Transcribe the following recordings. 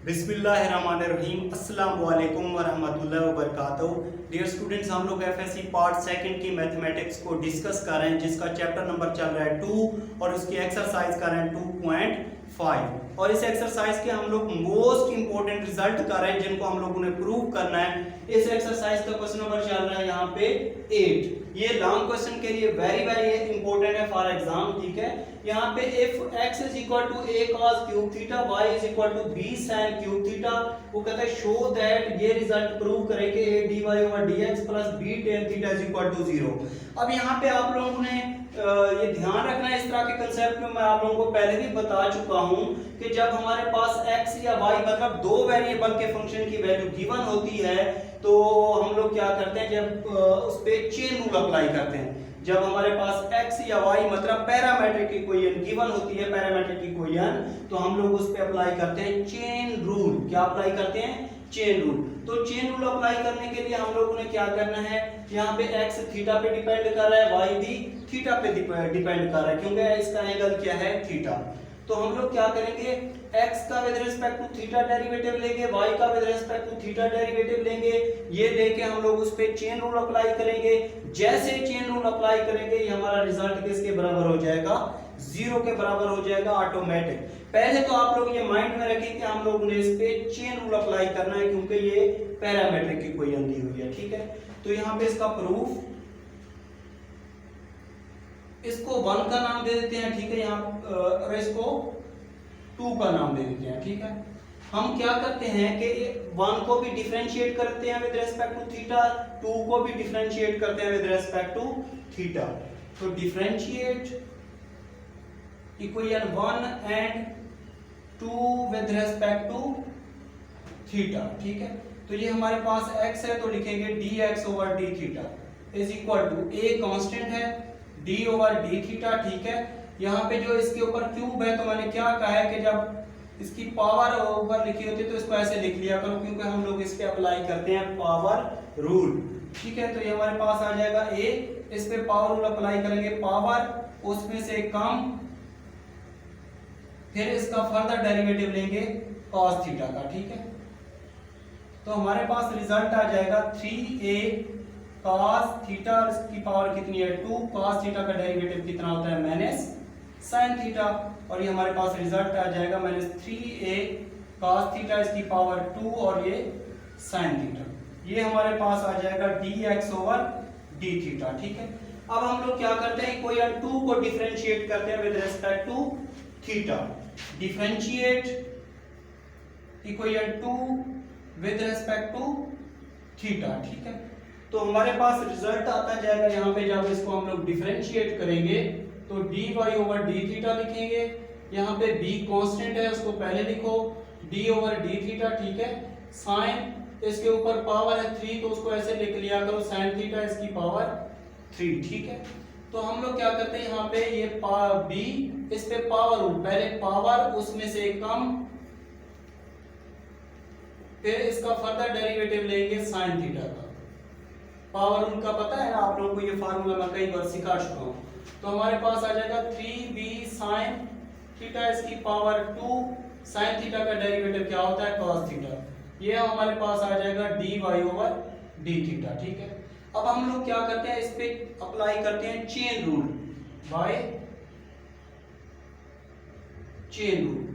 बिस्मिल्लाहिर्रहमानिर्रहीम अस्सलाम वालेकुम वरहमतुल्लाहि वबरकातुहू। डियर स्टूडेंट्स, हम लोग एफएससी पार्ट सेकंड की मैथमेटिक्स को डिस्कस कर रहे हैं, जिसका चैप्टर नंबर चल रहा है 2 और उसकी एक्सरसाइज कर रहे हैं 2.5। और इस एक्सरसाइज के हम लोग मोस्ट इंपॉर्टेंट रिजल्ट कर रहे हैं, जिनको हम लोगों ने प्रूव करना है। इस एक्सरसाइज का क्वेश्चन नंबर चल रहा है यहाँ पे 8। ये लॉन्ग क्वेश्चन के लिए वेरी वेरी इंपॉर्टेंट है फॉर एग्जाम, ठीक है। यहाँ पे if x is equal to a cos cube theta, y is equal to b sin cube theta, वो कहता है शो दैट, ये रिजल्ट प्रूव करेंगे a dy over dx plus b tan theta is equal to 0। अब यहाँ पे आप लोगों ने ये ध्यान रखना है, इस तरह के कंसेप्ट में मैं आप लोगों को पहले भी बता चुका हूँ कि जब हमारे पास x या y मतलब दो वेरिएबल के फंक्शन की वैल्यू गिवन होती है, तो हम लोग क्या करते हैं, जब उस पे चेन रूल अप्लाई करते हैं। जब हमारे पास x या y मतलब पैरामीट्रिक इक्वेशन गिवन होती है, पैरामीट्रिक इक्वेशन, तो हम लोग उस पे अप्लाई करते हैं चेन रूल। क्या अप्लाई करते हैं? Chain rule. तो चेन रूल अप्लाई करने के लिए हम लोगों ने क्या करना है, यहाँ पे x थीटा पे डिपेंड कर रहा है, y भी थीटा पे डिपेंड कर रहा है, क्योंकि इसका एंगल क्या है? थीटा। तो हम लोग क्या करेंगे, x का with respect to theta derivative लेंगे, y का with respect to theta derivative लेंगे। ये लेके हम लोग उस पे चेन रूल अप्लाई करेंगे। जैसे चेन रूल अप्लाई करेंगे, ये हमारा रिजल्ट किसके बराबर हो जाएगा? 0 के बराबर हो जाएगा ऑटोमेटिक। पहले तो आप लोग ये माइंड में रखें कि हम लोग ने इस पे चेन रूल अप्लाई करना है, क्योंकि ये पैरामीट्रिक इक्वेशन दी हुई है, ठीक है। तो यहाँ पे इसका प्रूफ, इसको 1 का नाम दे देते हैं, ठीक है, यहाँ और इसको 2 का नाम दे देते हैं, ठीक है। हम क्या करते हैं कि 1 को भी डिफरेंशिएट करते हैं विद रिस्पेक्ट टू थीटा, 2 को भी डिफरेंशिएट करते हैं विद रिस्पेक्ट टू थीटा। तो differentiate equation 1 and 2 with respect to theta, ठीक है। तो ये हमारे पास x है, तो लिखेंगे dx over d theta is equal to a constant है, d ओवर d थीटा, ठीक है। यहाँ पे जो इसके ऊपर क्यूब है, तो मैंने क्या कहा है कि जब इसकी पावर ऊपर लिखी होती है तो इसको ऐसे लिख लिया करो, क्योंकि हम लोग इस पे अप्लाई करते हैं पावर रूल, ठीक है। तो ये हमारे पास आ जाएगा a, इस पे पावर रूल अप्लाई करेंगे, पावर उसमें से कम, फिर इसका फर्दर डेरिवेटिव लेंगे cos थीटा का, ठीक है। तो हमारे पास रिजल्ट आ जाएगा 3a cos थीटा, इसकी पावर कितनी है? 2। cos थीटा का डेरिवेटिव कितना होता है? Minus sin theta. और ये हमारे पास रिजल्ट आ जाएगा माइनस 3a cos थीटा, इसकी पावर 2 और ये sin थीटा। ये हमारे पास आ जाएगा dx ओवर d थीटा, ठीक है। अब हम लोग क्या करते हैं, इक्वेशन 2 को डिफरेंशिएट करते हैं with respect to theta. Differentiate equation 2 with respect to theta, ठीक है। तो हमारे पास रिजल्ट आता जाएगा, यहाँ पे जब इसको हम लोग डिफरेंशिएट करेंगे तो dy ओवर d थीटा लिखेंगे। यहाँ पे b कांस्टेंट है, उसको पहले लिखो, d ओवर d थीटा, ठीक है। sin, इसके ऊपर पावर है 3, तो उसको ऐसे लिख लिया करो sin थीटा, इसकी पावर 3, ठीक है। तो हम लोग क्या करते हैं, यहाँ पे ये b, इस पे पावर रूल, पहले पावर उसमें से कम, फिर इसका फर्दर डेरिवेटिव लेंगे sin थीटा का। पावर उनका पता है ना आप लोगों को, ये फार्मूला मैं कई बार सिखा चुका हूं। तो हमारे पास आ जाएगा 3b sin थीटा, इसकी पावर 2, sin थीटा का डेरिवेटिव क्या होता है? cos theta. ये हमारे पास आ जाएगा dy ओवर d थीटा, ठीक है। अब हम लोग क्या करते हैं, इस पे अप्लाई करते हैं chain rule by chain rule.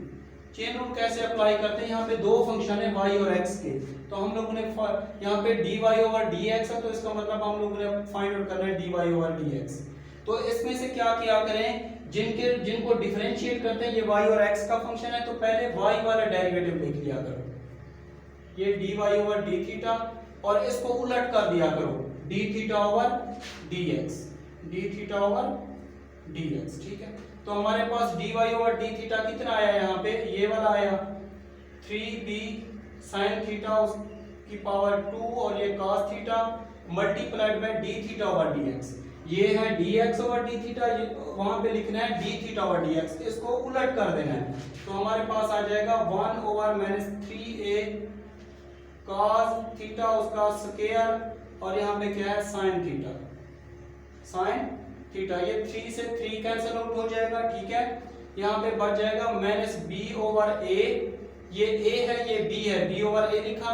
Chain rule कैसे अप्लाई करते हैं, यहाँ पे दो फंक्शन है y और x के, तो हम लोगों ने यहाँ पे dy ओवर dx है, तो इसका मतलब हम लोगों ने फाइंड आउट करना है dy ओवर dx। तो इसमें से क्या किया करें, जिनको डिफरेंशिएट करते हैं, ये y और x का फंक्शन है, तो पहले y वाला डेरिवेटिव लिख लिया करो, ये dy ओवर d थीटा, और इसको उलट कर दिया करो, d theta over dx, d theta over dx, ठीक है। तो हमारे पास dy ओवर d थीटा कितना आया यहाँ पे? ये वाला आया 3b sin थीटा, उसकी पावर 2 और ये cos theta multiplied by d theta over dx। ये है dx ओवर d थीटा, ये वहां पे लिखना है d थीटा ओवर dx, इसको उलट कर देना है। तो हमारे पास आ जाएगा 1 over minus 3a cos theta, उसका स्क्वायर, और यहाँ पे क्या है? sin theta, sin theta. ये 3 से 3 कैंसिल आउट हो जाएगा, ठीक है। यहाँ पे बच जाएगा माइनस b ओवर a, ये a है ये b है, b ओवर a लिखा।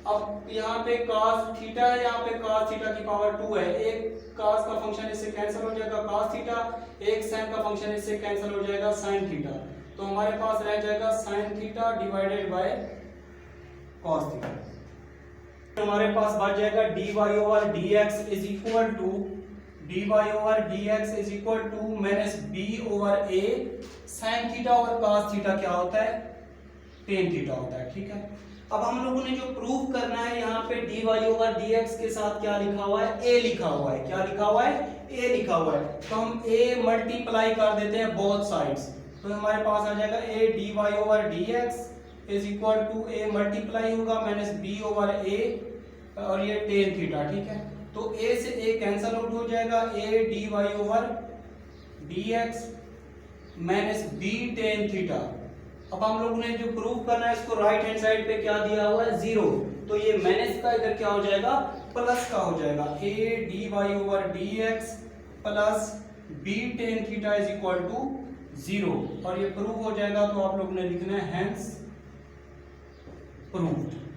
अब यहाँ पे cos थीटा है, यहाँ पे cos थीटा की पावर 2 है, एक cos का फंक्शन इससे कैंसिल हो जाएगा cos थीटा, एक sin का फंक्शन इससे कैंसिल हो जाएगा sin थीटा, तो हमारे पास रह जाएगा sin theta divided by cos theta. हमारे पास बच जाएगा dy over dx is equal to minus b over a sin theta over cos theta क्या होता है, tan थीटा होता है। ठीक है, अब हम लोगों ने जो प्रूव करना है यहाँ पे dy ओवर dx के साथ क्या लिखा हुआ है, a लिखा हुआ है। क्या लिखा हुआ है, a लिखा हुआ है, तो हम a मल्टीप्लाई कर देते हैं बोथ साइड्स, तो हमारे पास आ जाएगा a dy over dx is equal to a multiply होगा माइनस b ओवर a और ये tan थीटा। ठीक है, तो a से a कैंसिल आउट हो जाएगा, a dy over dx minus b tan theta. अब हम लोगों ने जो प्रूव करना है इसको राइट हैंड साइड पे क्या दिया हुआ है, 0, तो ये माइनस का इधर क्या हो जाएगा, प्लस का हो जाएगा, a dy over dx plus b tan theta is equal to 0, और ये प्रूव हो जाएगा। तो आप लोगों ने लिखना है हेंस प्रूव्ड।